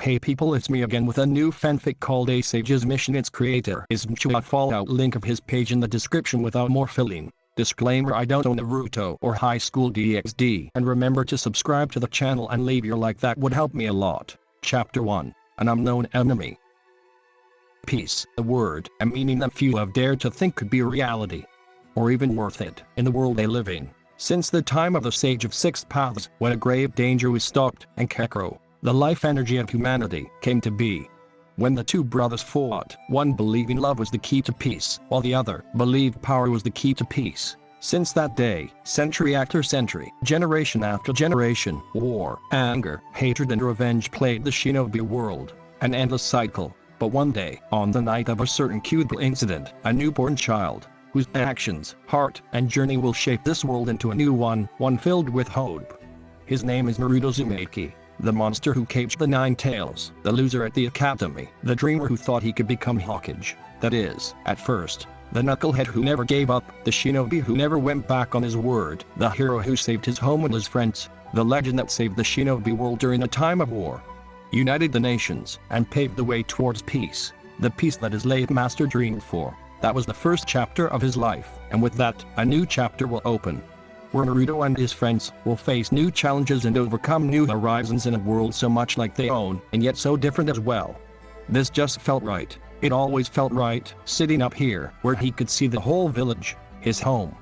Hey people, it's me again with a new fanfic called A Sage's Mission. Its creator is Mchua. Fallout, link of his page in the description without more filling. Disclaimer: I don't own Naruto or High School DxD. And remember to subscribe to the channel and leave your like, that would help me a lot. Chapter 1. An Unknown Enemy. Peace, a word and meaning that few have dared to think could be a reality, or even worth it, in the world they live in, since the time of the Sage of Six Paths, when a grave danger was stalked, and Kekro, the life energy of humanity, came to be. When the two brothers fought, one believing love was the key to peace, while the other believed power was the key to peace. Since that day, century after century, generation after generation, war, anger, hatred and revenge plagued the shinobi world, an endless cycle. But one day, on the night of a certain crucial incident, a newborn child, whose actions, heart, and journey will shape this world into a new one filled with hope. His name is Naruto Uzumaki. The monster who caged the Nine Tails, the loser at the academy, the dreamer who thought he could become Hokage, that is, at first, the knucklehead who never gave up, the shinobi who never went back on his word, the hero who saved his home and his friends, the legend that saved the shinobi world during a time of war, united the nations, and paved the way towards peace, the peace that his late master dreamed for. That was the first chapter of his life, and with that, a new chapter will open, where Naruto and his friends will face new challenges and overcome new horizons in a world so much like their own, and yet so different as well. This just felt right. It always felt right, sitting up here, where he could see the whole village, his home.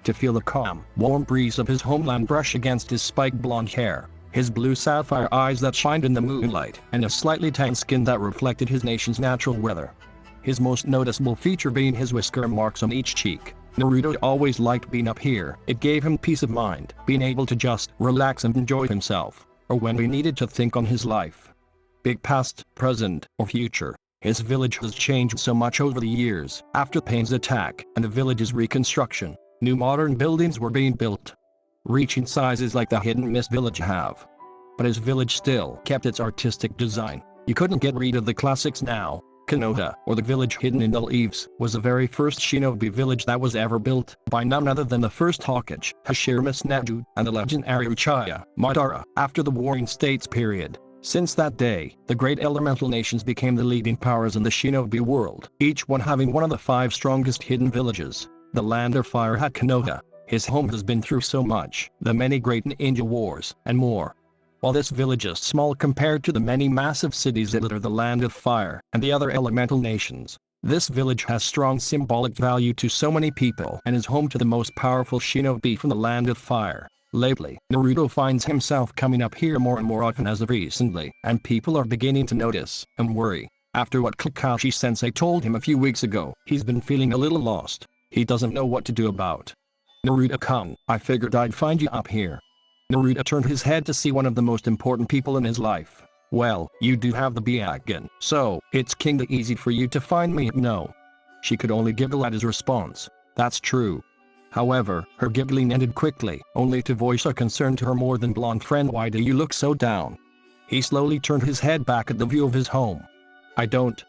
To feel the calm, warm breeze of his homeland brush against his spiked blonde hair, his blue sapphire eyes that shined in the moonlight, and a slightly tan skin that reflected his nation's natural weather. His most noticeable feature being his whisker marks on each cheek. Naruto always liked being up here. It gave him peace of mind, being able to just relax and enjoy himself, or when he needed to think on his life. Big past, present, or future. His village has changed so much over the years. After Pain's attack and the village's reconstruction, new modern buildings were being built, reaching sizes like the Hidden Mist village have. But his village still kept its artistic design. You couldn't get rid of the classics now. Konoha, or the village hidden in the leaves, was the very first shinobi village that was ever built by none other than the first Hokage, Hashirama Tsunade, and the legendary Uchiha Madara, after the Warring States period. Since that day, the great elemental nations became the leading powers in the shinobi world, each one having one of the 5 strongest hidden villages. The land of fire had Konoha. His home has been through so much, the many great ninja wars, and more. While this village is small compared to the many massive cities that are the land of fire and the other elemental nations, this village has strong symbolic value to so many people and is home to the most powerful shinobi from the land of fire. Lately, Naruto finds himself coming up here more and more often as of recently, and people are beginning to notice and worry. After what Kakashi-sensei told him a few weeks ago, he's been feeling a little lost. He doesn't know what to do about. Naruto-kun, I figured I'd find you up here. Naruto turned his head to see one of the most important people in his life. Well, you do have the Byakugan, so it's kinda easy for you to find me. No. She could only giggle at his response. That's true. However, her giggling ended quickly, only to voice a concern to her more than blonde friend. Why do you look so down? He slowly turned his head back at the view of his home. I don't.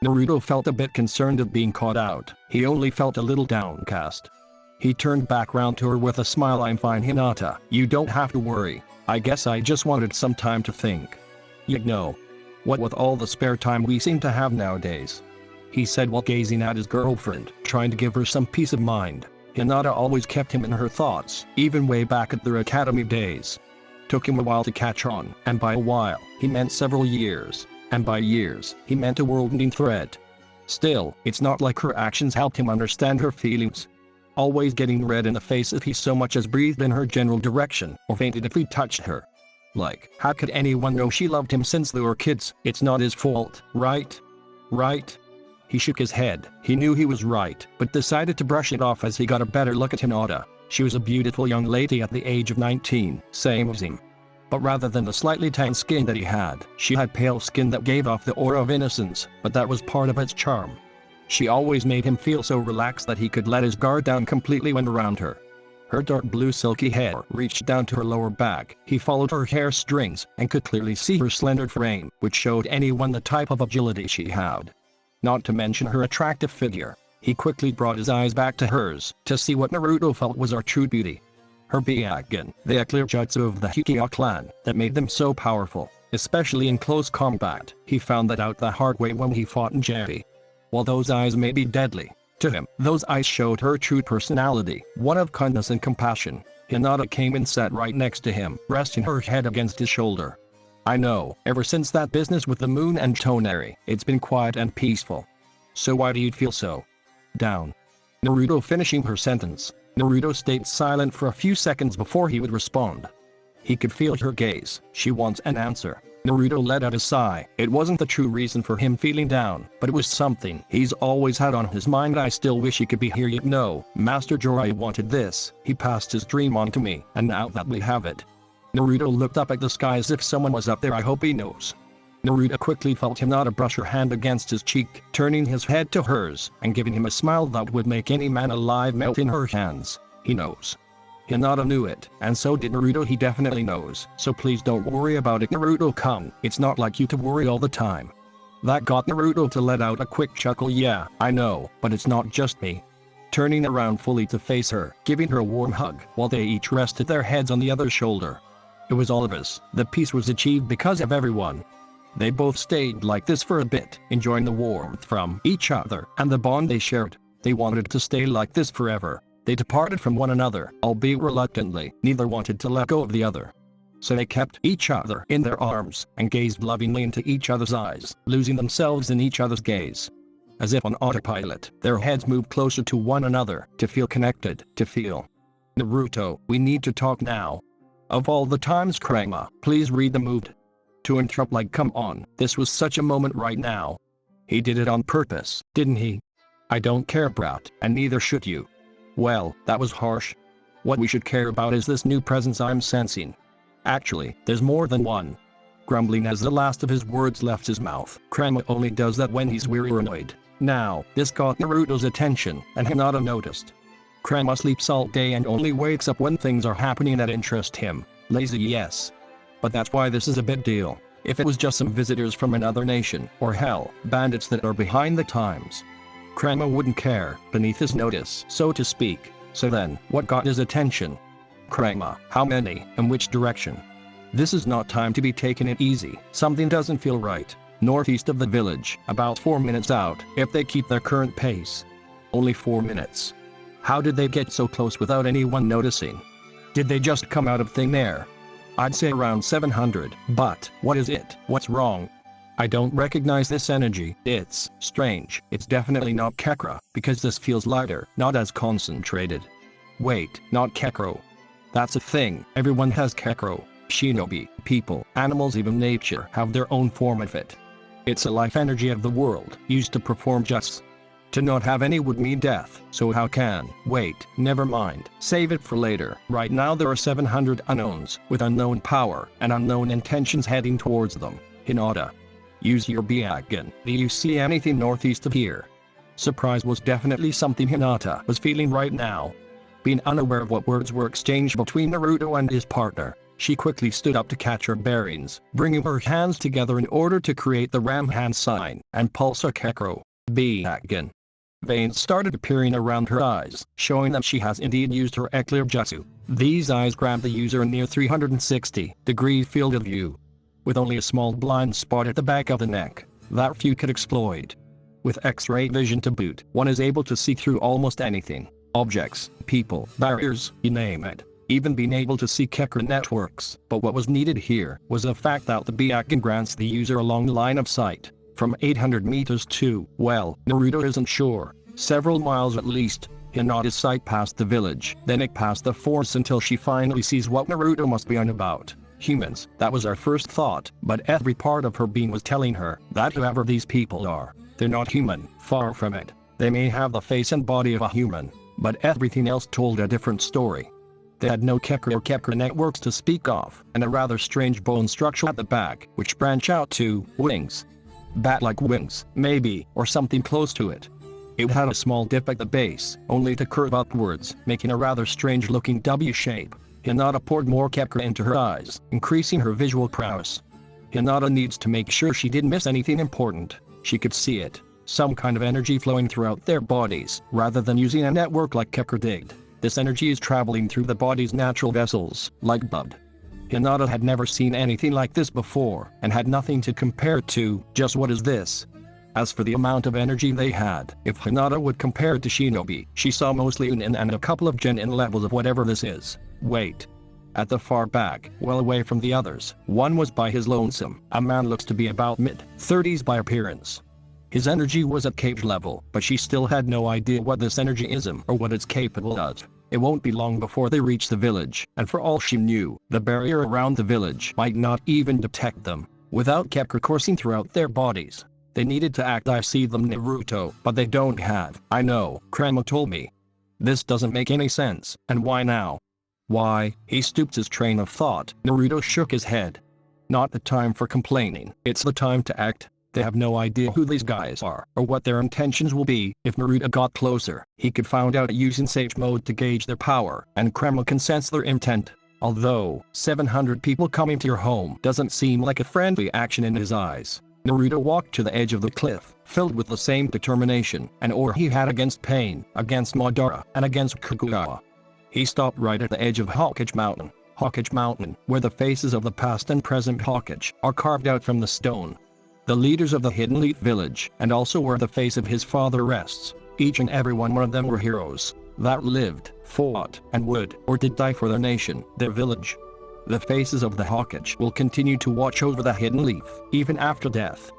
Naruto felt a bit concerned at being caught out. He only felt a little downcast. He turned back round to her with a smile. I'm fine, Hinata. You don't have to worry. I guess I just wanted some time to think. You know. What with all the spare time we seem to have nowadays, he said while gazing at his girlfriend, trying to give her some peace of mind. Hinata always kept him in her thoughts, even way back at their academy days. Took him a while to catch on, and by a while, he meant several years, and by years, he meant a world-ending threat. Still, it's not like her actions helped him understand her feelings. Always getting red in the face if he so much as breathed in her general direction, or fainted if he touched her. Like, how could anyone know she loved him since they were kids? It's not his fault, right? Right? He shook his head. He knew he was right, but decided to brush it off as he got a better look at Hinata. She was a beautiful young lady at the age of 19, same as him. But rather than the slightly tan skin that he had, she had pale skin that gave off the aura of innocence, but that was part of its charm. She always made him feel so relaxed that he could let his guard down completely when around her. Her dark blue silky hair reached down to her lower back. He followed her hair strings and could clearly see her slender frame, which showed anyone the type of agility she had. Not to mention her attractive figure. He quickly brought his eyes back to hers to see what Naruto felt was her true beauty. Her Byakugan, the clear jutsu of the Uchiha clan, that made them so powerful, especially in close combat. He found that out the hard way when he fought in Jerry. While those eyes may be deadly, to him, those eyes showed her true personality, one of kindness and compassion. Hinata came and sat right next to him, resting her head against his shoulder. I know, ever since that business with the moon and Toneri, it's been quiet and peaceful. So why do you feel so down? Naruto finishing her sentence. Naruto stayed silent for a few seconds before he would respond. He could feel her gaze. She wants an answer. Naruto let out a sigh. It wasn't the true reason for him feeling down, but it was something he's always had on his mind. I still wish he could be here, yet no, Master Jiraiya wanted this. He passed his dream on to me, and now that we have it. Naruto looked up at the sky as if someone was up there. I hope he knows. Naruto quickly felt Hinata brush her hand against his cheek, turning his head to hers, and giving him a smile that would make any man alive melt in her hands. He knows. Hinata knew it, and so did Naruto. He definitely knows, so please don't worry about it, Naruto. Come, it's not like you to worry all the time. That got Naruto to let out a quick chuckle. Yeah, I know, but it's not just me. Turning around fully to face her, giving her a warm hug, while they each rested their heads on the other's shoulder. It was all of us. The peace was achieved because of everyone. They both stayed like this for a bit, enjoying the warmth from each other and the bond they shared. They wanted to stay like this forever. They departed from one another, albeit reluctantly. Neither wanted to let go of the other. So they kept each other in their arms and gazed lovingly into each other's eyes, losing themselves in each other's gaze. As if on autopilot, their heads moved closer to one another, to feel connected, to feel. Naruto, we need to talk now. Of all the times, Kurama, please read the mood. To interrupt, like, come on, this was such a moment right now. He did it on purpose, didn't he? I don't care, brat, and neither should you. Well, that was harsh. What we should care about is this new presence I'm sensing. Actually, there's more than one. Grumbling as the last of his words left his mouth. Kurama only does that when he's weary or annoyed. Now, this got Naruto's attention, and Hinata noticed. Kurama sleeps all day and only wakes up when things are happening that interest him. Lazy, yes. But that's why this is a big deal. If it was just some visitors from another nation, or hell, bandits that are behind the times, Kurama wouldn't care, beneath his notice, so to speak. So then, what got his attention? Kurama, how many, and which direction? This is not time to be taking it easy. Something doesn't feel right. Northeast of the village, about 4 minutes out, if they keep their current pace. Only 4 minutes. How did they get so close without anyone noticing? Did they just come out of thin air? I'd say around 700, but what is it? What's wrong? I don't recognize this energy. It's strange. It's definitely not Kekra, because this feels lighter, not as concentrated. Wait, not Kekro. That's a thing. Everyone has Kekro. Shinobi, people, animals, even nature have their own form of it. It's a life energy of the world, used to perform justice. To not have any would mean death, so how can? Wait, never mind, save it for later. Right now there are 700 unknowns, with unknown power, and unknown intentions heading towards them. Hinata. Use your Byakugan. Do you see anything northeast of here? Surprise was definitely something Hinata was feeling right now. Being unaware of what words were exchanged between Naruto and his partner, she quickly stood up to catch her bearings, bringing her hands together in order to create the ram hand sign, and pulse her Kekro. Byakugan. Veins started appearing around her eyes, showing that she has indeed used her Eclair Jutsu. These eyes grab the user in near 360-degree field of view. With only a small blind spot at the back of the neck, that few could exploit. With X-ray vision to boot, one is able to see through almost anything. Objects, people, barriers, you name it. Even being able to see Kekra networks. But what was needed here was the fact that the Byakugan grants the user a long line of sight. From 800 meters to, well, Naruto isn't sure. Several miles at least. Hinata's sight past the village, then it passed the forest until she finally sees what Naruto must be on about. Humans, that was our first thought, but every part of her being was telling her that whoever these people are, They're not human, far from it. They may have the face and body of a human, but everything else told a different story. They had no Kepka or Kepka networks to speak of, and a rather strange bone structure at the back, which branch out to wings. Bat-like wings, maybe, or something close to it. It had a small dip at the base, only to curve upwards, making a rather strange-looking W shape. Hinata poured more Kepka into her eyes, increasing her visual prowess. Hinata needs to make sure she didn't miss anything important. She could see it. Some kind of energy flowing throughout their bodies, rather than using a network like Kepka did. This energy is traveling through the body's natural vessels, like blood. Hinata had never seen anything like this before, and had nothing to compare it to. Just what is this? As for the amount of energy they had, if Hinata would compare it to Shinobi, she saw mostly Unin and a couple of Genin levels of whatever this is. Wait. At the far back, well away from the others, one was by his lonesome. A man looks to be about mid-30s by appearance. His energy was at cage level, but she still had no idea what this energy is or what it's capable of. It won't be long before they reach the village, and for all she knew, the barrier around the village might not even detect them. Without Kepka coursing throughout their bodies, they needed to act. I see them, Naruto, but they don't have. I know, Krama told me. This doesn't make any sense, and why now? Why? He stooped his train of thought. Naruto shook his head. Not the time for complaining, it's the time to act. They have no idea who these guys are, or what their intentions will be. If Naruto got closer, he could find out using Sage Mode to gauge their power, and Kreml can sense their intent. Although, 700 people coming to your home doesn't seem like a friendly action in his eyes. Naruto walked to the edge of the cliff, filled with the same determination and awe he had against Pain, against Madara, and against Kagawa. He stopped right at the edge of Hawkage Mountain. Hawkage Mountain, where the faces of the past and present Hawkage are carved out from the stone. The leaders of the Hidden Leaf Village, and also where the face of his father rests. Each and every one of them were heroes that lived, fought, and would, or did die for their nation, their village. The faces of the Hawkage will continue to watch over the Hidden Leaf, even after death.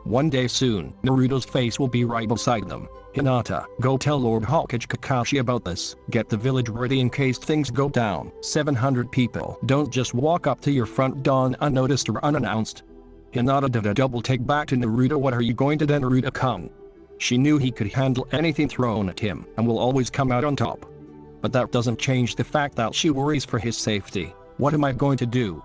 One day soon, Naruto's face will be right beside them. Hinata, go tell Lord Hawkage Kakashi about this. Get the village ready in case things go down. 700 people don't just walk up to your front door unnoticed or unannounced. Hinata did a double take back to Naruto. What are you going to do, Naruto-kun? She knew he could handle anything thrown at him and will always come out on top. But that doesn't change the fact that she worries for his safety. What am I going to do?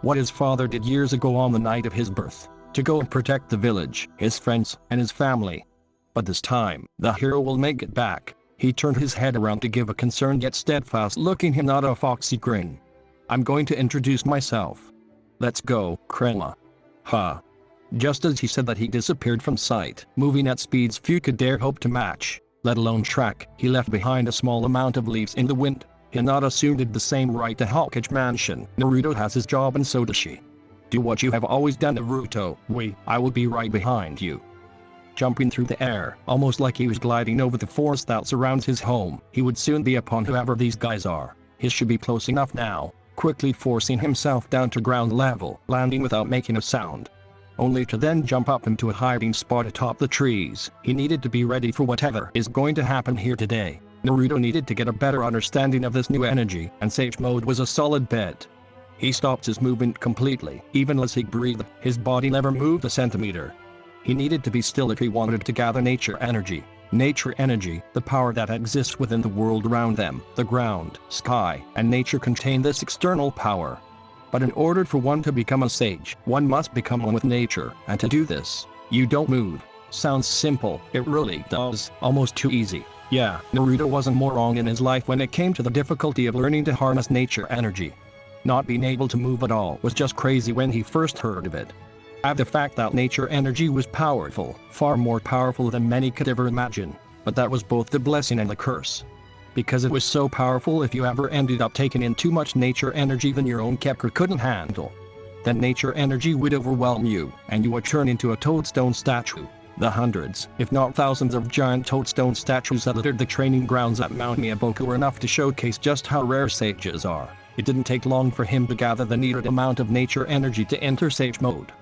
What his father did years ago on the night of his birth. To go and protect the village, his friends, and his family. But this time, the hero will make it back. He turned his head around to give a concerned yet steadfast look in Hinata a foxy grin. I'm going to introduce myself. Let's go, Krema. Ha. Just as he said that, he disappeared from sight, moving at speeds few could dare hope to match, let alone track. He left behind a small amount of leaves in the wind. Hinata soon did the same right to Hawkage Mansion. Naruto has his job and so does she. Do what you have always done, Naruto. I will be right behind you. Jumping through the air, almost like he was gliding over the forest that surrounds his home, he would soon be upon whoever these guys are. He should be close enough now. Quickly forcing himself down to ground level, landing without making a sound. Only to then jump up into a hiding spot atop the trees. He needed to be ready for whatever is going to happen here today. Naruto needed to get a better understanding of this new energy, and Sage Mode was a solid bet. He stopped his movement completely. Even as he breathed, his body never moved a centimeter. He needed to be still if he wanted to gather nature energy. Nature energy, the power that exists within the world around them. The ground, sky, and nature contain this external power. But in order for one to become a sage, one must become one with nature, and to do this, you don't move. Sounds simple, it really does, almost too easy. Yeah, Naruto wasn't more wrong in his life when it came to the difficulty of learning to harness nature energy. Not being able to move at all was just crazy when he first heard of it. Add the fact that nature energy was powerful, far more powerful than many could ever imagine, but that was both the blessing and the curse. Because it was so powerful, if you ever ended up taking in too much nature energy than your own Kepka couldn't handle, then nature energy would overwhelm you, and you would turn into a toadstone statue. The hundreds, if not thousands of giant toadstone statues that littered the training grounds at Mount Miyaboku were enough to showcase just how rare sages are. It didn't take long for him to gather the needed amount of nature energy to enter Sage Mode.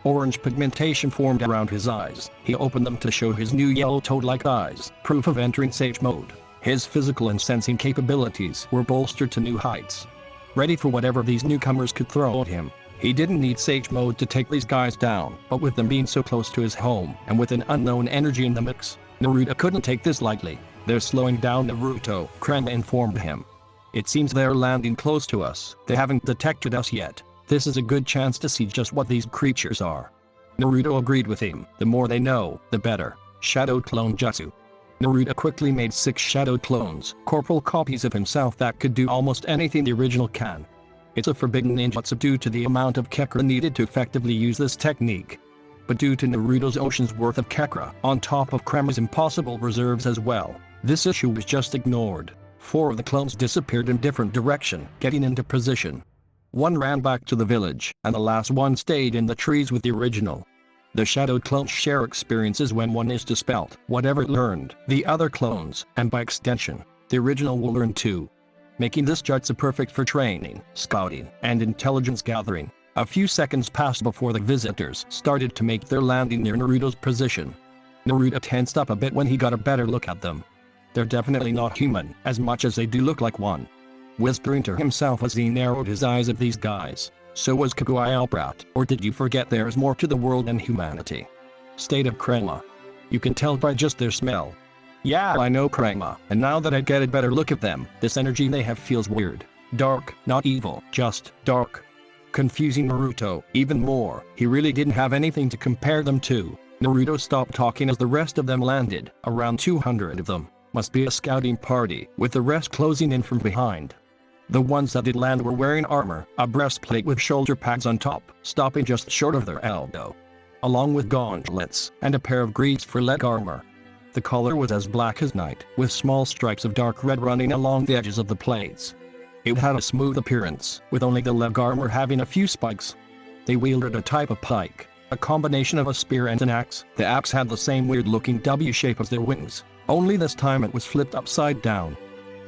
Orange pigmentation formed around his eyes. He opened them to show his new yellow toad-like eyes, proof of entering Sage Mode. His physical and sensing capabilities were bolstered to new heights. Ready for whatever these newcomers could throw at him. He didn't need Sage Mode to take these guys down, but with them being so close to his home, and with an unknown energy in the mix, Naruto couldn't take this lightly. "They're slowing down, Naruto," Kurama informed him. "It seems they're landing close to us. They haven't detected us yet. This is a good chance to see just what these creatures are." Naruto agreed with him. The more they know, the better. Shadow Clone Jutsu. Naruto quickly made 6 shadow clones, corporal copies of himself that could do almost anything the original can. It's a forbidden ninjutsu due to the amount of Kekra needed to effectively use this technique. But due to Naruto's ocean's worth of Kekra, on top of Kurama's impossible reserves as well, this issue was just ignored. 4 of the clones disappeared in different direction, getting into position. 1 ran back to the village, and the last one stayed in the trees with the original. The shadow clones share experiences when one is dispelled. Whatever it learned, the other clones, and by extension, the original will learn too, making this jutsu perfect for training, scouting, and intelligence gathering. A few seconds passed before the visitors started to make their landing near Naruto's position. Naruto tensed up a bit when he got a better look at them. They're definitely not human, as much as they do look like one. Whispering to himself as he narrowed his eyes at these guys. "So was Kaguya Albrat, or did you forget there's more to the world than humanity?" State of Kurama. "You can tell by just their smell." "Yeah, I know, Kurama, and now that I get a better look at them, this energy they have feels weird. Dark, not evil, just dark." Confusing Naruto even more. He really didn't have anything to compare them to. Naruto stopped talking as the rest of them landed, around 200 of them. Must be a scouting party, with the rest closing in from behind. The ones that did land were wearing armor, a breastplate with shoulder pads on top, stopping just short of their elbow, along with gauntlets, and a pair of greaves for leg armor. The color was as black as night, with small stripes of dark red running along the edges of the plates. It had a smooth appearance, with only the leg armor having a few spikes. They wielded a type of pike, a combination of a spear and an axe. The axe had the same weird-looking W shape as their wings, only this time it was flipped upside down.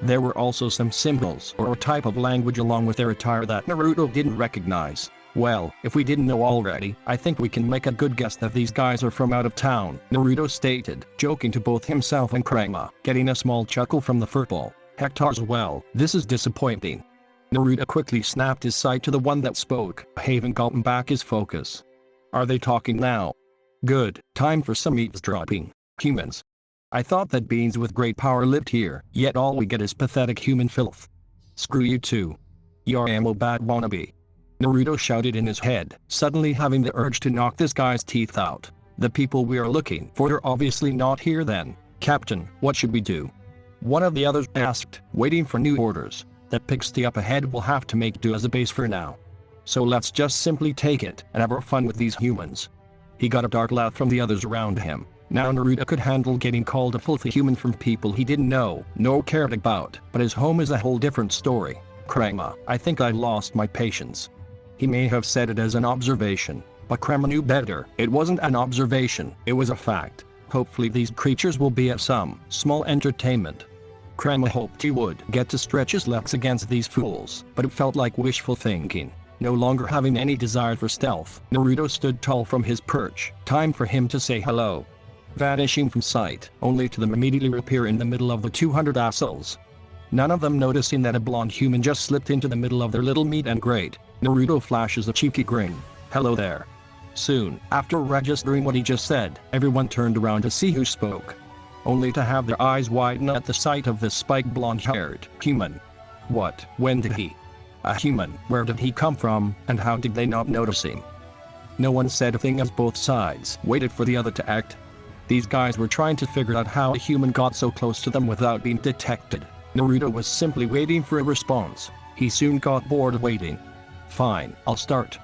There were also some symbols or a type of language along with their attire that Naruto didn't recognize. "Well, if we didn't know already, I think we can make a good guess that these guys are from out of town," Naruto stated, joking to both himself and Kurama, getting a small chuckle from the furball. Hector's "Well, this is disappointing." Naruto quickly snapped his sight to the one that spoke, having gotten back his focus. "Are they talking now? Good, time for some eavesdropping. Humans. I thought that beings with great power lived here, yet all we get is pathetic human filth. Screw you too. You're a bad wannabe." Naruto shouted in his head, suddenly having the urge to knock this guy's teeth out. "The people we are looking for are obviously not here then. Captain, what should we do?" One of the others asked, waiting for new orders. "That pigsty up ahead will have to make do as a base for now. So let's just simply take it and have our fun with these humans." He got a dark laugh from the others around him. Now Naruto could handle getting called a filthy human from people he didn't know, nor cared about, but his home is a whole different story. "Kurama, I think I lost my patience." He may have said it as an observation, but Kurama knew better. It wasn't an observation, it was a fact. Hopefully these creatures will be of some small entertainment. Kurama hoped he would get to stretch his legs against these fools, but it felt like wishful thinking. No longer having any desire for stealth, Naruto stood tall from his perch. Time for him to say hello. Vanishing from sight, only to them immediately reappear in the middle of the 200 assholes. None of them noticing that a blonde human just slipped into the middle of their little meet and greet. Naruto flashes a cheeky grin. "Hello there." Soon, after registering what he just said, everyone turned around to see who spoke, only to have their eyes widen at the sight of this spiked blonde-haired human. What? When did he? A human? Where did he come from, and how did they not notice him? No one said a thing as both sides waited for the other to act. These guys were trying to figure out how a human got so close to them without being detected. Naruto was simply waiting for a response. He soon got bored of waiting. "Fine, I'll start.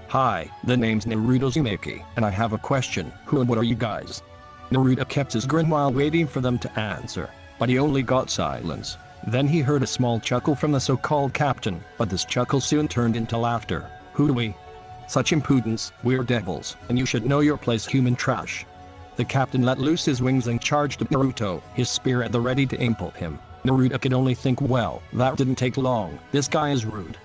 Hi, the name's Naruto Uzumaki, and I have a question. Who and what are you guys?" Naruto kept his grin while waiting for them to answer, but he only got silence. Then he heard a small chuckle from the so-called captain, but this chuckle soon turned into laughter. "Who do we? Such impudence, we're devils, and you should know your place, human trash." The captain let loose his wings and charged at Naruto, his spear at the ready to impale him. Naruto could only think, well, that didn't take long, this guy is rude.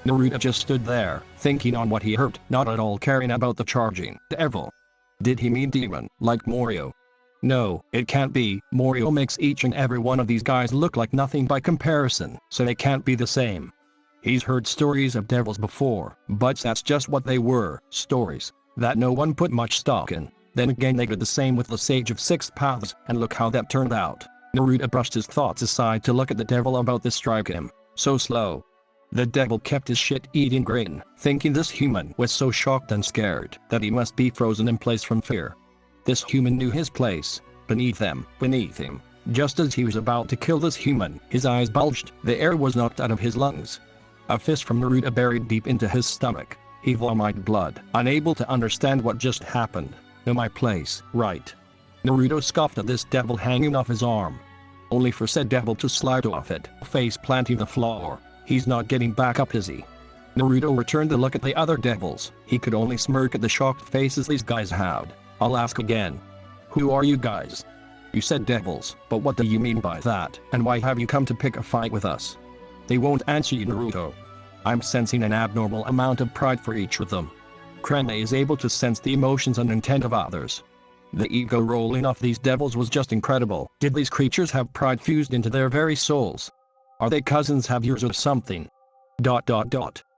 Naruto just stood there, thinking on what he heard, not at all caring about the charging devil. Did he mean demon, like Morio? No, it can't be. Morio makes each and every one of these guys look like nothing by comparison, so they can't be the same. He's heard stories of devils before, but that's just what they were, stories that no one put much stock in. Then again they did the same with the Sage of Six Paths, and look how that turned out. Naruto brushed his thoughts aside to look at the devil about to strike him. So slow. The devil kept his shit-eating grin, thinking this human was so shocked and scared that he must be frozen in place from fear. This human knew his place. Beneath him. Just as he was about to kill this human, his eyes bulged, the air was knocked out of his lungs. A fist from Naruto buried deep into his stomach. He vomited blood, unable to understand what just happened. Know my place, right? Naruto scoffed at this devil hanging off his arm, only for said devil to slide off it, face planting the floor. He's not getting back up, is he? Naruto returned to look at the other devils. He could only smirk at the shocked faces these guys had. I'll ask again. Who are you guys? You said devils, but what do you mean by that, and why have you come to pick a fight with us? They won't answer you, Naruto. I'm sensing an abnormal amount of pride for each of them. Krena is able to sense the emotions and intent of others. The ego rolling off these devils was just incredible. Did these creatures have pride fused into their very souls? Are they cousins, have yours or something? ...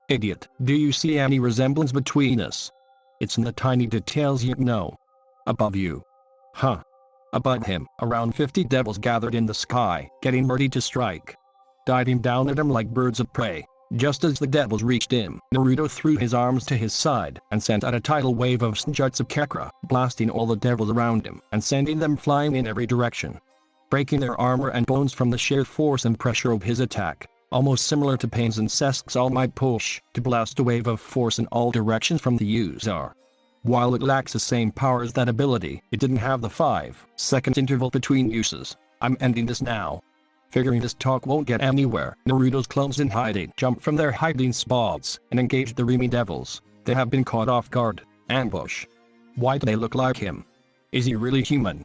Idiot, do you see any resemblance between us? It's in the tiny details, you know. Above you. Huh. Above him, around 50 devils gathered in the sky, getting ready to strike. Diving down at him like birds of prey. Just as the devils reached him, Naruto threw his arms to his side and sent out a tidal wave of Senjutsu Kekra, blasting all the devils around him and sending them flying in every direction, breaking their armor and bones from the sheer force and pressure of his attack. Almost similar to Pain's and Sasuke's all-might push to blast a wave of force in all directions from the user. While it lacks the same power as that ability, it didn't have the 5-second interval between uses. I'm ending this now. Figuring this talk won't get anywhere, Naruto's clones in hiding jumped from their hiding spots and engaged the Rimi devils. They have been caught off guard. Ambush. Why do they look like him? Is he really human?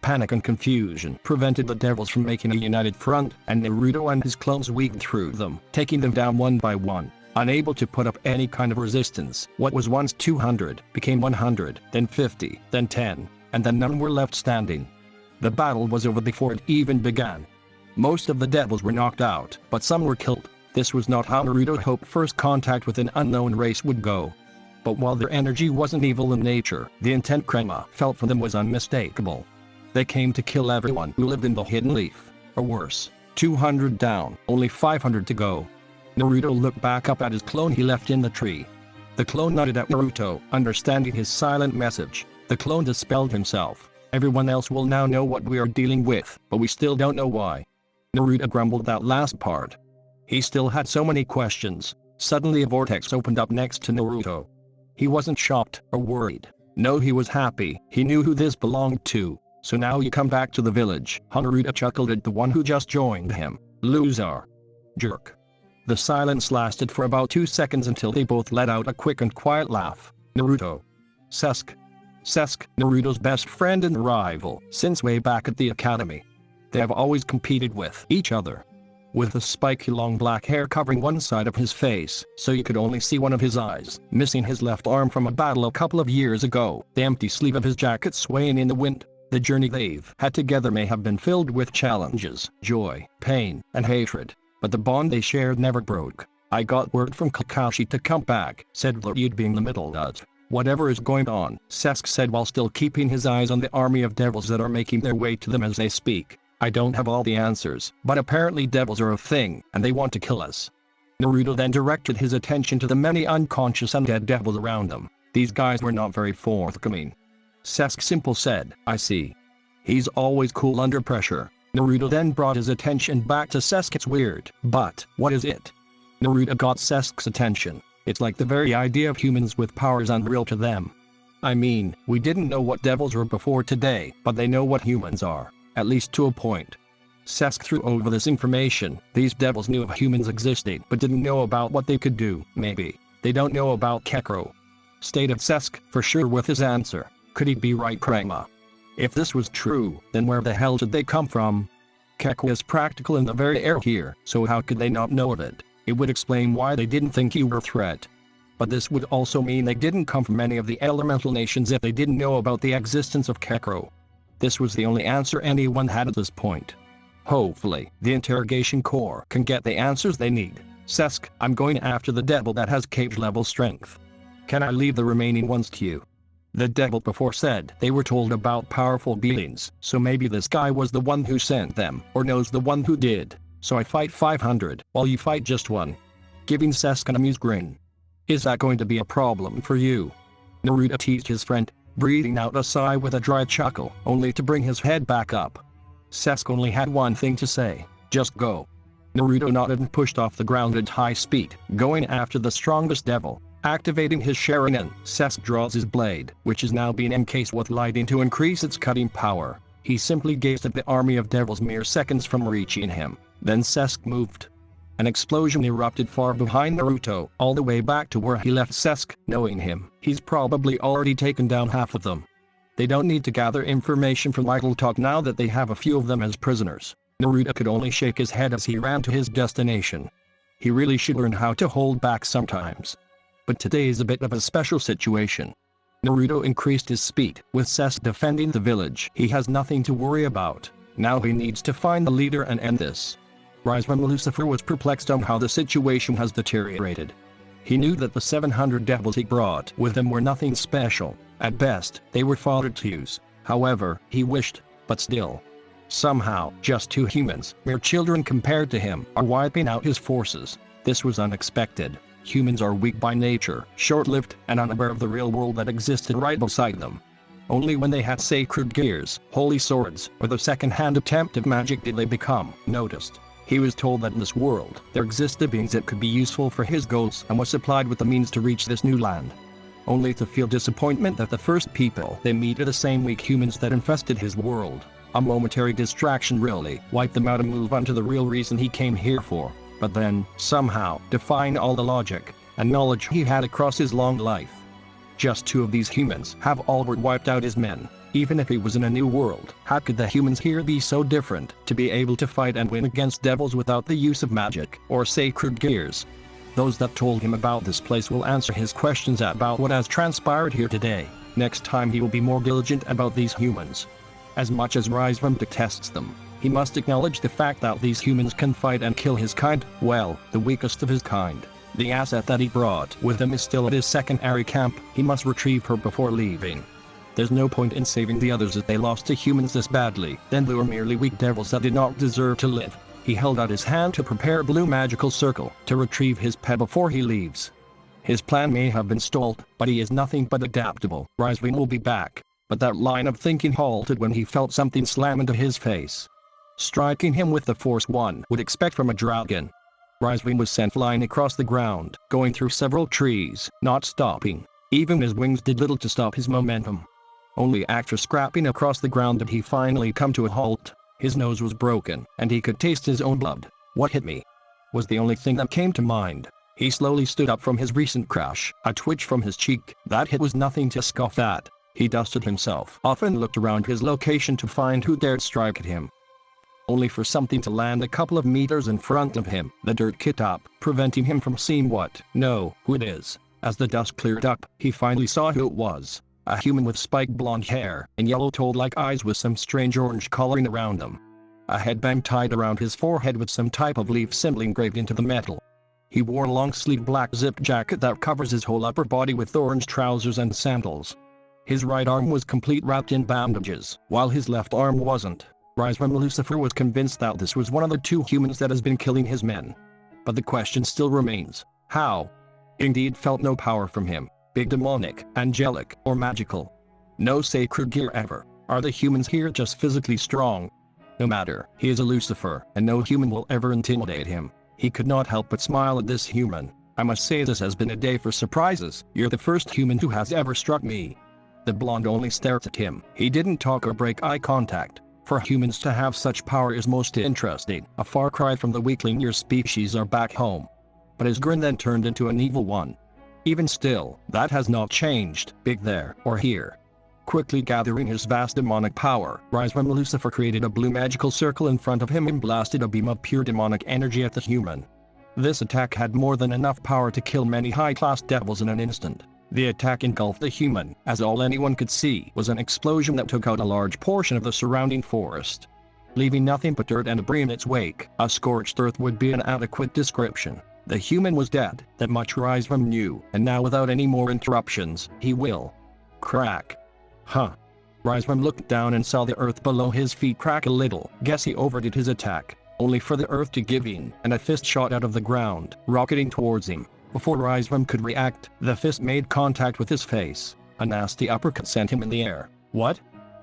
Panic and confusion prevented the devils from making a united front, and Naruto and his clones weaved through them, taking them down one by one. Unable to put up any kind of resistance, what was once 200 became 100, then 50, then 10, and then none were left standing. The battle was over before it even began. Most of the devils were knocked out, but some were killed. This was not how Naruto hoped first contact with an unknown race would go. But while their energy wasn't evil in nature, the intent Krema felt for them was unmistakable. They came to kill everyone who lived in the Hidden Leaf, or worse. 200 down, only 500 to go. Naruto looked back up at his clone he left in the tree. The clone nodded at Naruto, understanding his silent message. The clone dispelled himself. Everyone else will now know what we are dealing with, but we still don't know why. Naruto grumbled that last part. He still had so many questions. Suddenly a vortex opened up next to Naruto. He wasn't shocked or worried. No, he was happy. He knew who this belonged to. So now you come back to the village. Naruto chuckled at the one who just joined him. Loser. Jerk. The silence lasted for about 2 seconds until they both let out a quick and quiet laugh. Naruto. Sasuke. Sasuke, Naruto's best friend and rival since way back at the academy. They have always competed with each other. With the spiky long black hair covering one side of his face, so you could only see one of his eyes, missing his left arm from a battle a couple of years ago, the empty sleeve of his jacket swaying in the wind. The journey they've had together may have been filled with challenges, joy, pain, and hatred, but the bond they shared never broke. I got word from Kakashi to come back, said that you'd be in the middle of whatever is going on, Sasuke said while still keeping his eyes on the army of devils that are making their way to them as they speak. I don't have all the answers, but apparently devils are a thing, and they want to kill us. Naruto then directed his attention to the many unconscious undead devils around them. These guys were not very forthcoming. Sasuke simply said, I see. He's always cool under pressure. Naruto then brought his attention back to Sasuke's weird, but what is it? Naruto got Sasuke's attention. It's like the very idea of humans with powers unreal to them. I mean, we didn't know what devils were before today, but they know what humans are. At least to a point. Sasuke threw over this information. These devils knew of humans existing but didn't know about what they could do. Maybe they don't know about Kekro. Stated Sasuke, for sure with his answer. Could he be right, Krema? If this was true, then where the hell did they come from? Kekro is practical in the very air here, so how could they not know of it? It would explain why they didn't think you were a threat. But this would also mean they didn't come from any of the elemental nations if they didn't know about the existence of Kekro. This was the only answer anyone had at this point. Hopefully, the interrogation corps can get the answers they need. Sasuke, I'm going after the devil that has cage level strength. Can I leave the remaining ones to you? The devil before said they were told about powerful beings, so maybe this guy was the one who sent them, or knows the one who did. So I fight 500, while you fight just one. Giving Sasuke an amused grin. Is that going to be a problem for you? Naruto teased his friend, breathing out a sigh with a dry chuckle, only to bring his head back up. Sasuke only had one thing to say, just go. Naruto nodded and pushed off the ground at high speed, going after the strongest devil. Activating his Sharingan, Sasuke draws his blade, which is now being encased with lighting to increase its cutting power. He simply gazed at the army of devils mere seconds from reaching him. Then Sasuke moved. An explosion erupted far behind Naruto, all the way back to where he left Sasuke. Knowing him, he's probably already taken down half of them. They don't need to gather information from idle talk now that they have a few of them as prisoners. Naruto could only shake his head as he ran to his destination. He really should learn how to hold back sometimes. But today is a bit of a special situation. Naruto increased his speed, with Sasuke defending the village. He has nothing to worry about. Now he needs to find the leader and end this. Rizwan Lucifer was perplexed on how the situation has deteriorated. He knew that the 700 devils he brought with him were nothing special. At best, they were fodder to use. However, he wished, but still. Somehow, just 2 humans, mere children compared to him, are wiping out his forces. This was unexpected. Humans are weak by nature, short-lived, and unaware of the real world that existed right beside them. Only when they had sacred gears, holy swords, or the second-hand attempt of magic did they become noticed. He was told that in this world, there existed beings that could be useful for his goals and was supplied with the means to reach this new land. Only to feel disappointment that the first people they meet are the same weak humans that infested his world. A momentary distraction really wiped them out and move on to the real reason he came here for. But then, somehow, defying all the logic and knowledge he had across his long life. Just 2 of these humans have all but wiped out his men. Even if he was in a new world, how could the humans here be so different to be able to fight and win against devils without the use of magic or sacred gears? Those that told him about this place will answer his questions about what has transpired here today. Next time he will be more diligent about these humans. As much as Rizwan detests them, he must acknowledge the fact that these humans can fight and kill his kind, well, the weakest of his kind. The asset that he brought with him is still at his secondary camp. He must retrieve her before leaving. There's no point in saving the others if they lost to humans this badly. Then they were merely weak devils that did not deserve to live. He held out his hand to prepare a blue magical circle to retrieve his pet before he leaves. His plan may have been stalled, but he is nothing but adaptable. Rizwan will be back. But that line of thinking halted when he felt something slam into his face, striking him with the force one would expect from a dragon. Rizwan was sent flying across the ground, going through several trees, not stopping. Even his wings did little to stop his momentum. Only after scrapping across the ground did he finally come to a halt. His nose was broken, and he could taste his own blood. What hit me? Was the only thing that came to mind. He slowly stood up from his recent crash, a twitch from his cheek. That hit was nothing to scoff at. He dusted himself off and looked around his location to find who dared strike at him. Only for something to land a couple of meters in front of him. The dirt kicked up, preventing him from seeing who it is. As the dust cleared up, he finally saw who it was. A human with spiked blonde hair and yellow toad-like eyes with some strange orange coloring around them. A headband tied around his forehead with some type of leaf symbol engraved into the metal. He wore a long-sleeved black zip jacket that covers his whole upper body with orange trousers and sandals. His right arm was complete wrapped in bandages, while his left arm wasn't. Rizwan Lucifer was convinced that this was one of the 2 humans that has been killing his men. But the question still remains, how? Indeed felt no power from him, big demonic, angelic, or magical. No sacred gear ever. Are the humans here just physically strong? No matter, he is a Lucifer, and no human will ever intimidate him. He could not help but smile at this human. I must say this has been a day for surprises. You're the first human who has ever struck me. The blonde only stared at him. He didn't talk or break eye contact. For humans to have such power is most interesting. A far cry from the weakling your species are back home. But his grin then turned into an evil one. Even still, that has not changed, big there or here. Quickly gathering his vast demonic power, Rizwan Lucifer created a blue magical circle in front of him and blasted a beam of pure demonic energy at the human. This attack had more than enough power to kill many high-class devils in an instant. The attack engulfed the human, as all anyone could see was an explosion that took out a large portion of the surrounding forest, leaving nothing but dirt and debris in its wake. A scorched earth would be an adequate description. The human was dead, that much Rizvam knew, and now without any more interruptions, he will crack. Huh. Rizvam looked down and saw the earth below his feet crack a little. Guess he overdid his attack, only for the earth to give in, and a fist shot out of the ground, rocketing towards him. Before Rizvam could react, the fist made contact with his face. A nasty uppercut sent him in the air. What?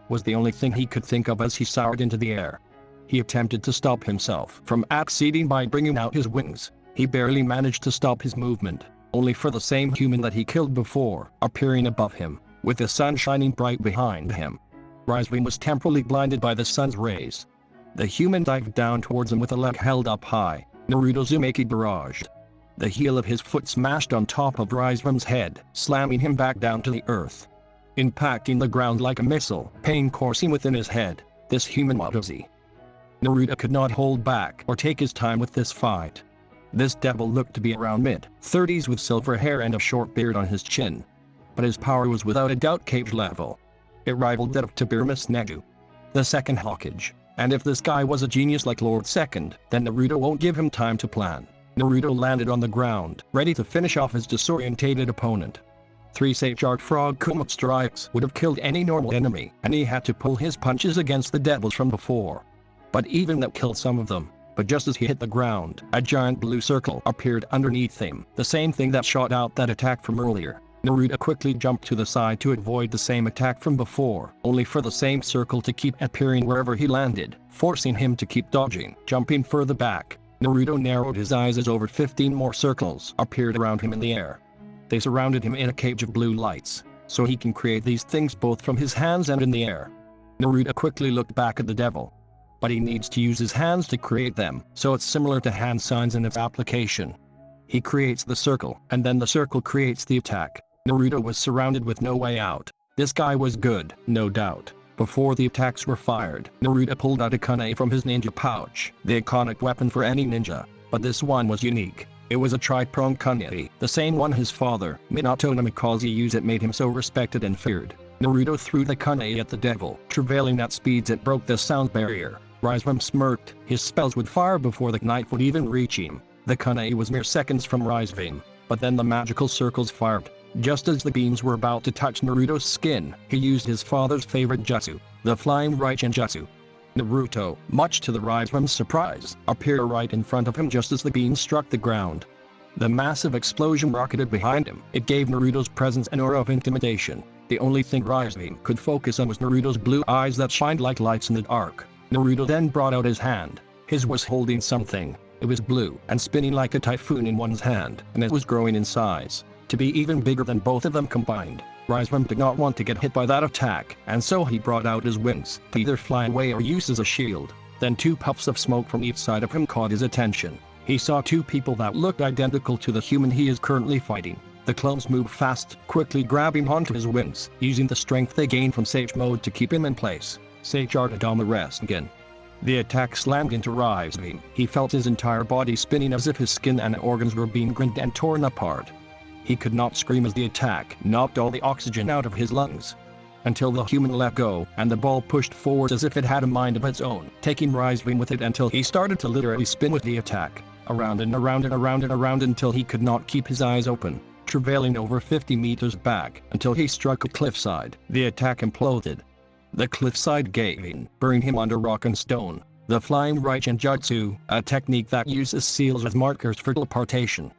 Was the only thing he could think of as he soared into the air. He attempted to stop himself from acceding by bringing out his wings. He barely managed to stop his movement, only for the same human that he killed before, appearing above him, with the sun shining bright behind him. Rizvam was temporarily blinded by the sun's rays. The human dived down towards him with a leg held up high. Naruto Uzumaki barraged. The heel of his foot smashed on top of Rizvam's head, slamming him back down to the earth, impacting the ground like a missile, pain coursing within his head. This human was he. Naruto could not hold back or take his time with this fight. This devil looked to be around mid-30s with silver hair and a short beard on his chin. But his power was without a doubt cage level. It rivaled that of Tobiramus Neju, the second Hokage. And if this guy was a genius like Lord Second, then Naruto won't give him time to plan. Naruto landed on the ground, ready to finish off his disorientated opponent. 3 Sage-Art Frog Kuma strikes would have killed any normal enemy, and he had to pull his punches against the devils from before. But even that killed some of them. But just as he hit the ground, a giant blue circle appeared underneath him, the same thing that shot out that attack from earlier. Naruto quickly jumped to the side to avoid the same attack from before, only for the same circle to keep appearing wherever he landed, forcing him to keep dodging, jumping further back. Naruto narrowed his eyes as over 15 more circles appeared around him in the air. They surrounded him in a cage of blue lights, so he can create these things both from his hands and in the air. Naruto quickly looked back at the devil. But he needs to use his hands to create them, so it's similar to hand signs in its application. He creates the circle, and then the circle creates the attack. Naruto was surrounded with no way out. This guy was good, no doubt. Before the attacks were fired, Naruto pulled out a kunai from his ninja pouch, the iconic weapon for any ninja. But this one was unique. It was a tri-pronged kunai, the same one his father, Minato Namikaze, used. It made him so respected and feared. Naruto threw the kunai at the devil, travailing at speeds it broke the sound barrier. Rizvam smirked. His spells would fire before the knife would even reach him. The kunai was mere seconds from Rizvam, but then the magical circles fired. Just as the beams were about to touch Naruto's skin, he used his father's favorite jutsu, the flying right Jutsu. Naruto, much to the Rizvam's surprise, appeared right in front of him just as the beam struck the ground. The massive explosion rocketed behind him. It gave Naruto's presence an aura of intimidation. The only thing Rizvam could focus on was Naruto's blue eyes that shined like lights in the dark. Naruto then brought out his hand. His was holding something. It was blue and spinning like a typhoon in one's hand, and it was growing in size to be even bigger than both of them combined. Rizvam did not want to get hit by that attack, and so he brought out his wings to either fly away or use as a shield. Then 2 puffs of smoke from each side of him caught his attention. He saw 2 people that looked identical to the human he is currently fighting. The clones moved fast, quickly grabbing onto his wings, using the strength they gained from Sage Mode to keep him in place. Sage Art on the rest again. The attack slammed into Rizvam. He felt his entire body spinning as if his skin and organs were being grinned and torn apart. He could not scream as the attack knocked all the oxygen out of his lungs. Until the human let go, and the ball pushed forward as if it had a mind of its own, taking Rizvam with it until he started to literally spin with the attack. Around and around and around and around until he could not keep his eyes open, travailing over 50 meters back until he struck a cliffside. The attack imploded. The cliffside gave in, burying him under rock and stone. The flying right Jutsu, a technique that uses seals as markers for teleportation.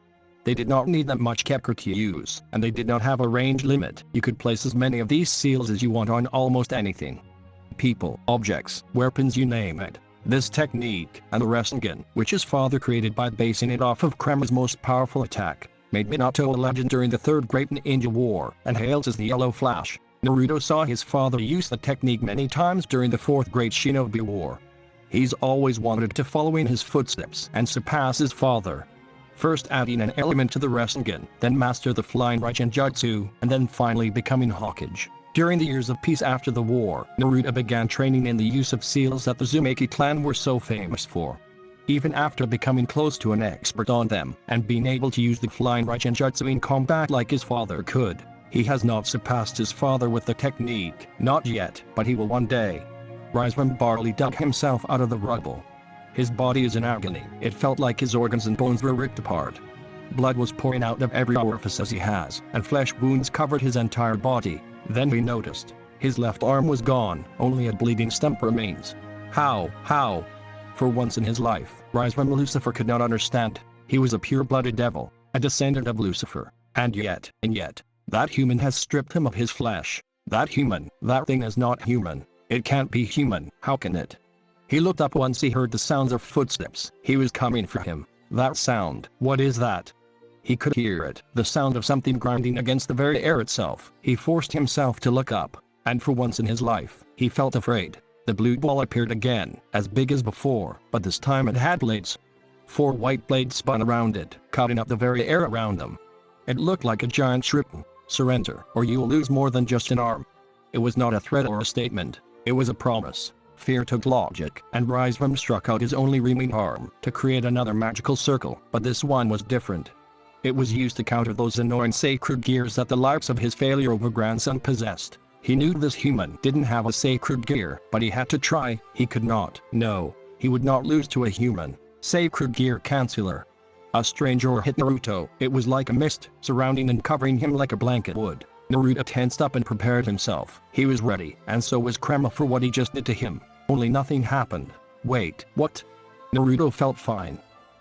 They did not need that much Kepker to use, and they did not have a range limit. You could place as many of these seals as you want on almost anything. People, objects, weapons, you name it. This technique, and the Rasengan, which his father created by basing it off of Krema's most powerful attack, made Minato a legend during the Third Great Ninja War, and hails as the Yellow Flash. Naruto saw his father use the technique many times during the Fourth Great Shinobi War. He's always wanted to follow in his footsteps and surpass his father. First adding an element to the Rasengan, then master the flying right Jutsu, and then finally becoming Hokage. During the years of peace after the war, Naruto began training in the use of seals that the Uzumaki clan were so famous for. Even after becoming close to an expert on them, and being able to use the flying right Jutsu in combat like his father could, he has not surpassed his father with the technique, not yet, but he will one day. Rizvam barely dug himself out of the rubble. His body is in agony. It felt like his organs and bones were ripped apart. Blood was pouring out of every orifice as he has, and flesh wounds covered his entire body. Then he noticed. His left arm was gone, only a bleeding stump remains. How? For once in his life, Rise from Lucifer could not understand. He was a pure-blooded devil, a descendant of Lucifer, and yet, that human has stripped him of his flesh. That thing is not human. It can't be human, how can it? He looked up once he heard the sounds of footsteps. He was coming for him. That sound, what is that? He could hear it, the sound of something grinding against the very air itself. He forced himself to look up, and for once in his life, he felt afraid. The blue ball appeared again, as big as before, but this time it had blades. 4 white blades spun around it, cutting up the very air around them. It looked like a giant shrieking, "Surrender, or you'll lose more than just an arm." It was not a threat or a statement, it was a promise. Fear took logic, and Rizram struck out his only remaining arm to create another magical circle, but this one was different. It was used to counter those annoying sacred gears that the likes of his failure over grandson possessed. He knew this human didn't have a sacred gear, but he had to try. He could not. No, he would not lose to a human. Sacred gear canceller. A stranger hit Naruto. It was like a mist, surrounding and covering him like a blanket would. Naruto tensed up and prepared himself. He was ready, and so was Krema for what he just did to him. Only nothing happened. Wait, what? Naruto felt fine.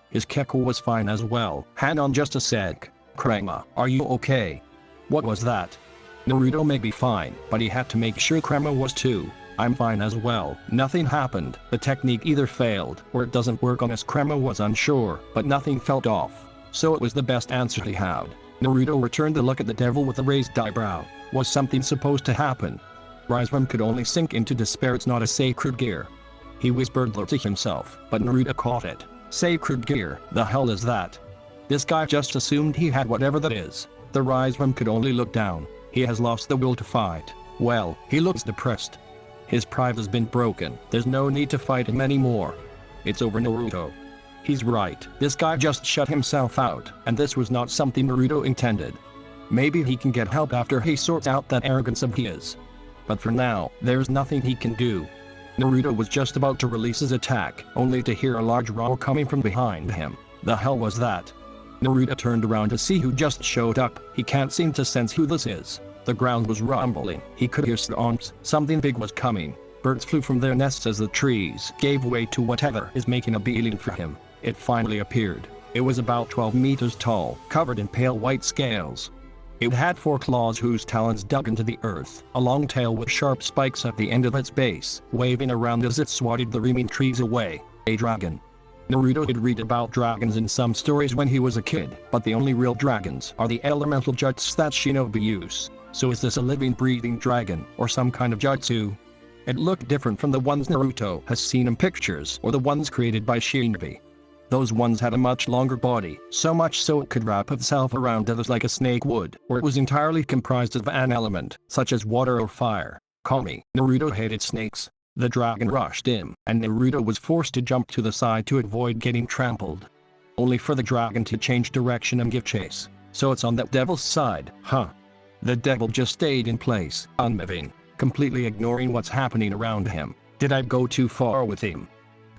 His Keko was fine as well. Hang on just a sec. Krema, are you okay? What was that? Naruto may be fine, but he had to make sure Krema was too. I'm fine as well. Nothing happened. The technique either failed, or it doesn't work on us. Krema was unsure, but nothing felt off. So it was the best answer he had. Naruto returned to look at the devil with a raised eyebrow. Was something supposed to happen? Rizram could only sink into despair. It's not a sacred gear. He whispered to himself, but Naruto caught it. Sacred gear, the hell is that? This guy just assumed he had whatever that is. The Rizram could only look down. He has lost the will to fight. Well, he looks depressed. His pride has been broken. There's no need to fight him anymore. It's over, Naruto. He's right. This guy just shut himself out, and this was not something Naruto intended. Maybe he can get help after he sorts out that arrogance of his. But for now, there's nothing he can do. Naruto was just about to release his attack, only to hear a large roar coming from behind him. The hell was that? Naruto turned around to see who just showed up. He can't seem to sense who this is. The ground was rumbling. He could hear stomps. Something big was coming. Birds flew from their nests as the trees gave way to whatever is making a beeline for him. It finally appeared. It was about 12 meters tall, covered in pale white scales. It had 4 claws whose talons dug into the earth, a long tail with sharp spikes at the end of its base, waving around as it swatted the reaming trees away. A dragon. Naruto had read about dragons in some stories when he was a kid, but the only real dragons are the elemental jutsu that shinobi use. So is this a living breathing dragon, or some kind of jutsu? It looked different from the ones Naruto has seen in pictures or the ones created by shinobi. Those ones had a much longer body, so much so it could wrap itself around others like a snake would, or it was entirely comprised of an element, such as water or fire. Call me. Naruto hated snakes. The dragon rushed in, and Naruto was forced to jump to the side to avoid getting trampled. Only for the dragon to change direction and give chase. So it's on that devil's side, huh? The devil just stayed in place, unmoving, completely ignoring what's happening around him. Did I go too far with him?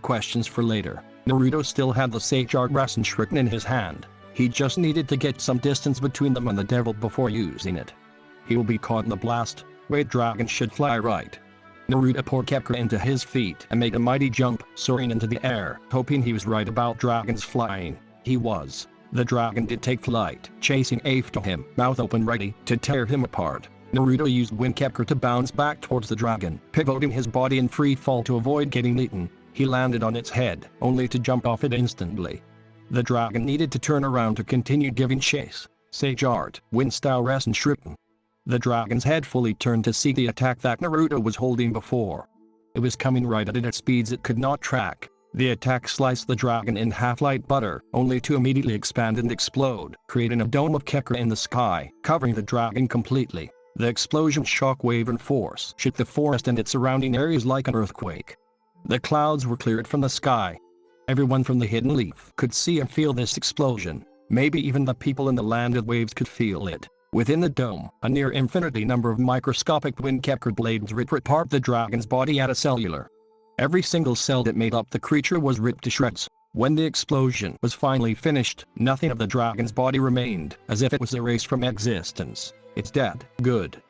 Questions for later. Naruto still had the sage art Rasen Shuriken in his hand. He just needed to get some distance between them and the devil before using it. He will be caught in the blast. Wait, dragon should fly right. Naruto poured Kepka into his feet and made a mighty jump, soaring into the air, hoping he was right about dragons flying. He was. The dragon did take flight, chasing after him, mouth open ready to tear him apart. Naruto used Wind Kepka to bounce back towards the dragon, pivoting his body in free fall to avoid getting eaten. He landed on its head, only to jump off it instantly. The dragon needed to turn around to continue giving chase. Sage art, Wind style Rasen Shuriken. The dragon's head fully turned to see the attack that Naruto was holding before. It was coming right at it at speeds it could not track. The attack sliced the dragon in half like butter, only to immediately expand and explode, creating a dome of Kepka in the sky, covering the dragon completely. The explosion's shockwave and force shook the forest and its surrounding areas like an earthquake. The clouds were cleared from the sky. Everyone from the Hidden Leaf could see and feel this explosion. Maybe even the people in the Land of Waves could feel it. Within the dome, a near infinity number of microscopic Wind Kepka blades ripped apart the dragon's body at a cellular. Every single cell that made up the creature was ripped to shreds. When the explosion was finally finished, nothing of the dragon's body remained, as if it was erased from existence. It's dead. Good.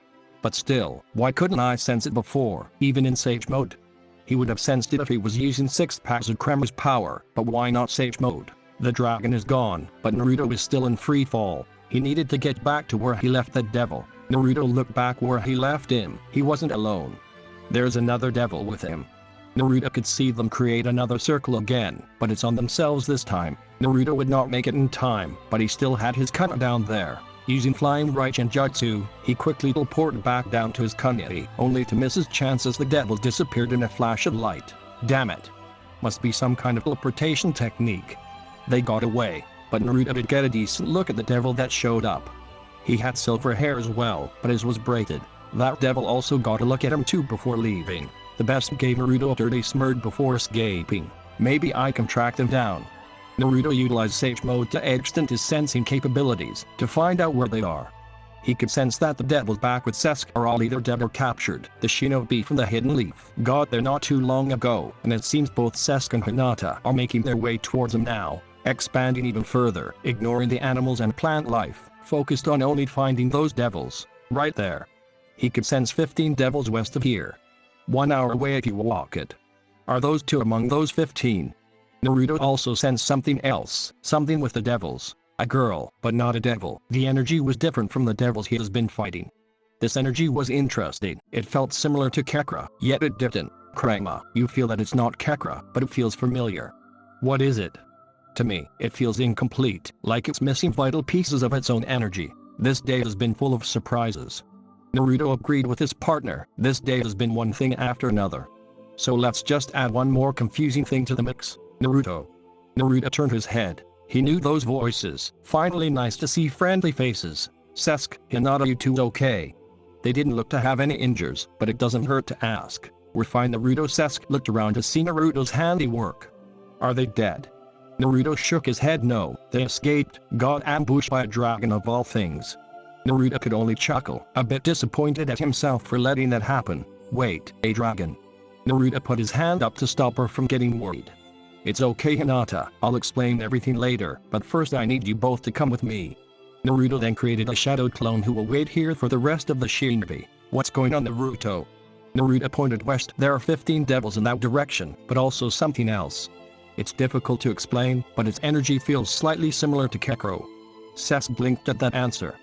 But still, why couldn't I sense it before, even in Sage mode? He would have sensed it if he was using 6 packs of Kremmer's power, but why not Sage mode? The dragon is gone, but Naruto is still in free fall. He needed to get back to where he left the devil. Naruto looked back where he left him. He wasn't alone. There's another devil with him. Naruto could see them create another circle again, but it's on themselves this time. Naruto would not make it in time, but he still had his Kunai down there. Using Flying Raijin Jutsu, he quickly teleported back down to his Kunai, only to miss his chance as the devil disappeared in a flash of light. Damn it. Must be some kind of teleportation technique. They got away, but Naruto did get a decent look at the devil that showed up. He had silver hair as well, but his was braided. That devil also got a look at him too before leaving. The best gave Naruto a dirty smirk before escaping. Maybe I can track them down. Naruto utilized Sage mode to extend his sensing capabilities to find out where they are. He could sense that the devil's back with Sasuke are all either dead or captured. The shinobi from the Hidden Leaf got there not too long ago, and it seems both Sasuke and Hinata are making their way towards him now, expanding even further, ignoring the animals and plant life, focused on only finding those devils. Right there. He could sense 15 devils west of here. 1 hour away if you walk it. Are those 2 among those 15? Naruto also sensed something else, something with the devils. A girl, but not a devil. The energy was different from the devils he has been fighting. This energy was interesting. It felt similar to Kekra, yet it didn't. Kurama, you feel that it's not Kekra, but it feels familiar. What is it? To me, it feels incomplete, like it's missing vital pieces of its own energy. This day has been full of surprises. Naruto agreed with his partner. This day has been one thing after another. So let's just add one more confusing thing to the mix. Naruto. Naruto turned his head. He knew those voices. Finally nice to see friendly faces. Sasuke, Hinata, you two okay? They didn't look to have any injuries, but it doesn't hurt to ask. We're fine. Naruto. Sasuke looked around to see Naruto's handiwork. Are they dead? Naruto shook his head. No, they escaped, got ambushed by a dragon of all things. Naruto could only chuckle, a bit disappointed at himself for letting that happen. Wait, a dragon? Naruto put his hand up to stop her from getting worried. It's okay Hinata, I'll explain everything later, but first I need you both to come with me. Naruto then created a shadow clone who will wait here for the rest of the shinobi. What's going on Naruto? Naruto pointed west. There are 15 devils in that direction, but also something else. It's difficult to explain, but its energy feels slightly similar to Kekro. Sasuke blinked at that answer,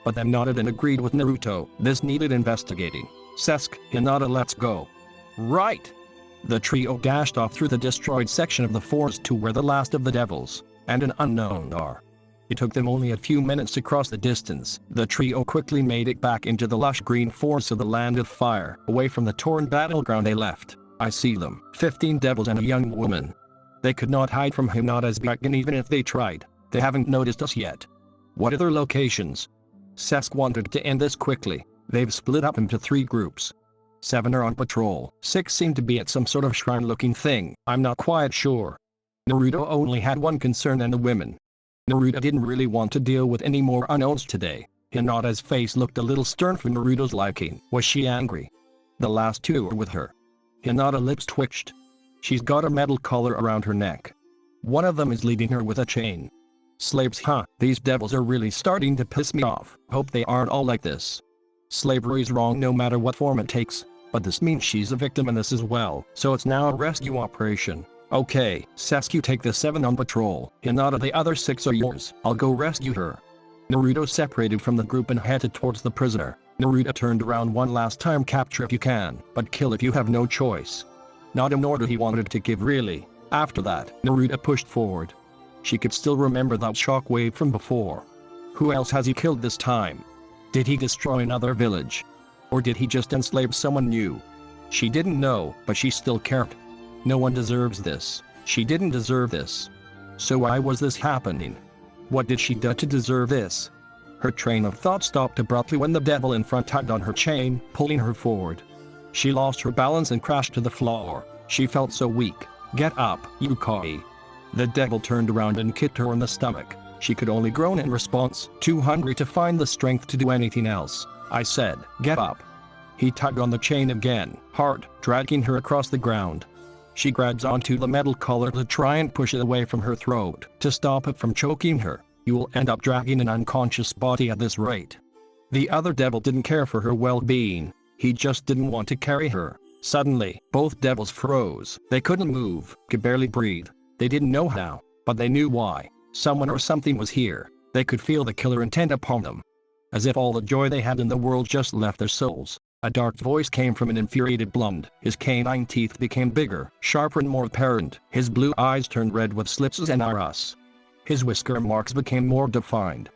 but then nodded and agreed with Naruto. This needed investigating. Sasuke, Hinata, let's go. Right! The trio dashed off through the destroyed section of the forest to where the last of the devils and an unknown are. It took them only a few minutes to cross the distance. The trio quickly made it back into the lush green forest of the Land of Fire, away from the torn battleground they left. I see them. 15 devils and a young woman. They could not hide from Hinata's beacon even if they tried. They haven't noticed us yet. What other locations? Sasuke wanted to end this quickly. They've split up into 3 groups. 7 are on patrol. 6 seem to be at some sort of shrine-looking thing. I'm not quite sure. Naruto only had one concern, and the women. Naruto didn't really want to deal with any more unknowns today. Hinata's face looked a little stern for Naruto's liking. Was she angry? The last 2 were with her. Hinata's lips twitched. She's got a metal collar around her neck. One of them is leading her with a chain. Slaves, huh? These devils are really starting to piss me off. Hope they aren't all like this. Slavery's wrong no matter what form it takes, but this means she's a victim in this as well, so it's now a rescue operation. Okay, Sasuke, take the 7 on patrol. Hinata, the other 6 are yours. I'll go rescue her. Naruto separated from the group and headed towards the prisoner. Naruto turned around one last time. Capture if you can, but kill if you have no choice. Not an order he wanted to give really. After that, Naruto pushed forward. She could still remember that shockwave from before. Who else has he killed this time? Did he destroy another village? Or did he just enslave someone new? She didn't know, but she still cared. No one deserves this. She didn't deserve this. So why was this happening? What did she do to deserve this? Her train of thought stopped abruptly when the devil in front tugged on her chain, pulling her forward. She lost her balance and crashed to the floor. She felt so weak. Get up, Yukari. The devil turned around and kicked her in the stomach. She could only groan in response, too hungry to find the strength to do anything else. I said, get up. He tugged on the chain again, hard, dragging her across the ground. She grabs onto the metal collar to try and push it away from her throat to stop it from choking her. You will end up dragging an unconscious body at this rate. The other devil didn't care for her well-being. He just didn't want to carry her. Suddenly, both devils froze. They couldn't move, could barely breathe. They didn't know how, but they knew why. Someone or something was here. They could feel the killer intent upon them. As if all the joy they had in the world just left their souls. A dark voice came from an infuriated blonde. His canine teeth became bigger, sharper and more apparent. His blue eyes turned red with slits and arrows. His whisker marks became more defined.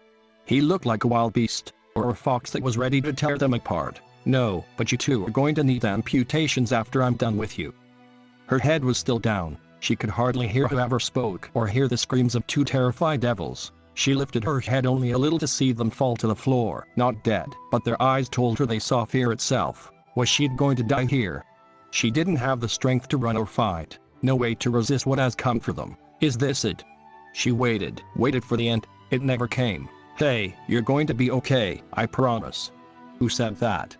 He looked like a wild beast, or a fox that was ready to tear them apart. No, but you two are going to need amputations after I'm done with you. Her head was still down. She could hardly hear whoever spoke or hear the screams of two terrified devils. She lifted her head only a little to see them fall to the floor, not dead, but their eyes told her they saw fear itself. Was she going to die here? She didn't have the strength to run or fight, no way to resist what has come for them. Is this it? She waited for the end. It never came. Hey, you're going to be okay, I promise. Who said that?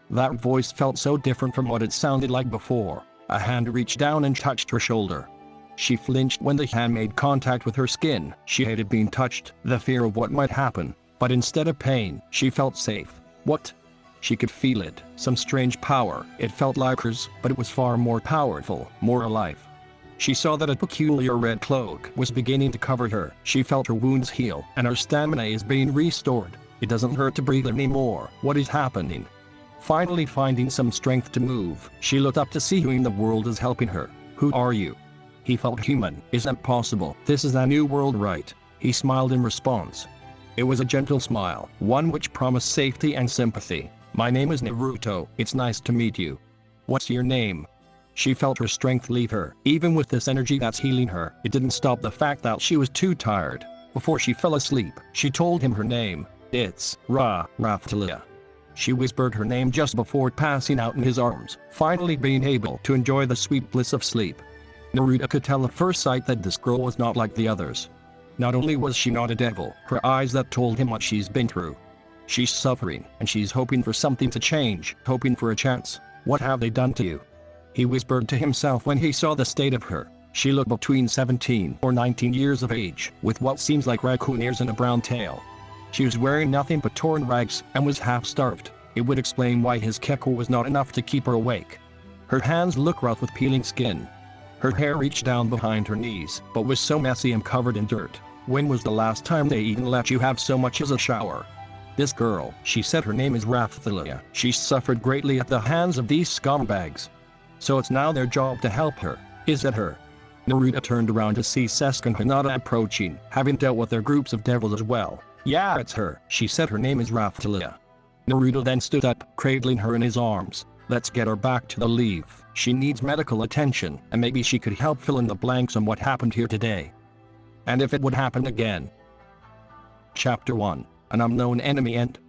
That voice felt so different from what it sounded like before. A hand reached down and touched her shoulder. She flinched when the hand made contact with her skin. She hated being touched, the fear of what might happen. But instead of pain, she felt safe. What? She could feel it, some strange power. It felt like hers, but it was far more powerful, more alive. She saw that a peculiar red cloak was beginning to cover her. She felt her wounds heal, and her stamina is being restored. It doesn't hurt to breathe anymore. What is happening? Finally finding some strength to move, she looked up to see who in the world is helping her. Who are you? He felt human. Is that possible? This is a new world, right? He smiled in response. It was a gentle smile, one which promised safety and sympathy. My name is Naruto. It's nice to meet you. What's your name? She felt her strength leave her. Even with this energy that's healing her, it didn't stop the fact that she was too tired. Before she fell asleep, she told him her name. It's Raphtalia. She whispered her name just before passing out in his arms, finally being able to enjoy the sweet bliss of sleep. Naruto could tell at first sight that this girl was not like the others. Not only was she not a devil, her eyes that told him what she's been through. She's suffering, and she's hoping for something to change, hoping for a chance. What have they done to you? He whispered to himself when he saw the state of her. She looked between 17 or 19 years of age, with what seems like raccoon ears and a brown tail. She was wearing nothing but torn rags, and was half-starved. It would explain why his keko was not enough to keep her awake. Her hands looked rough with peeling skin. Her hair reached down behind her knees, but was so messy and covered in dirt. When was the last time they even let you have so much as a shower? This girl, she said her name is Raphtalia. She suffered greatly at the hands of these scumbags. So it's now their job to help her. Is it her? Naruto turned around to see Sasuke and Hinata approaching, having dealt with their groups of devils as well. Yeah, it's her. She said her name is Raphtalia. Naruto then stood up, cradling her in his arms. Let's get her back to the leave. She needs medical attention, and maybe she could help fill in the blanks on what happened here today. And if it would happen again. Chapter 1. An unknown enemy. End.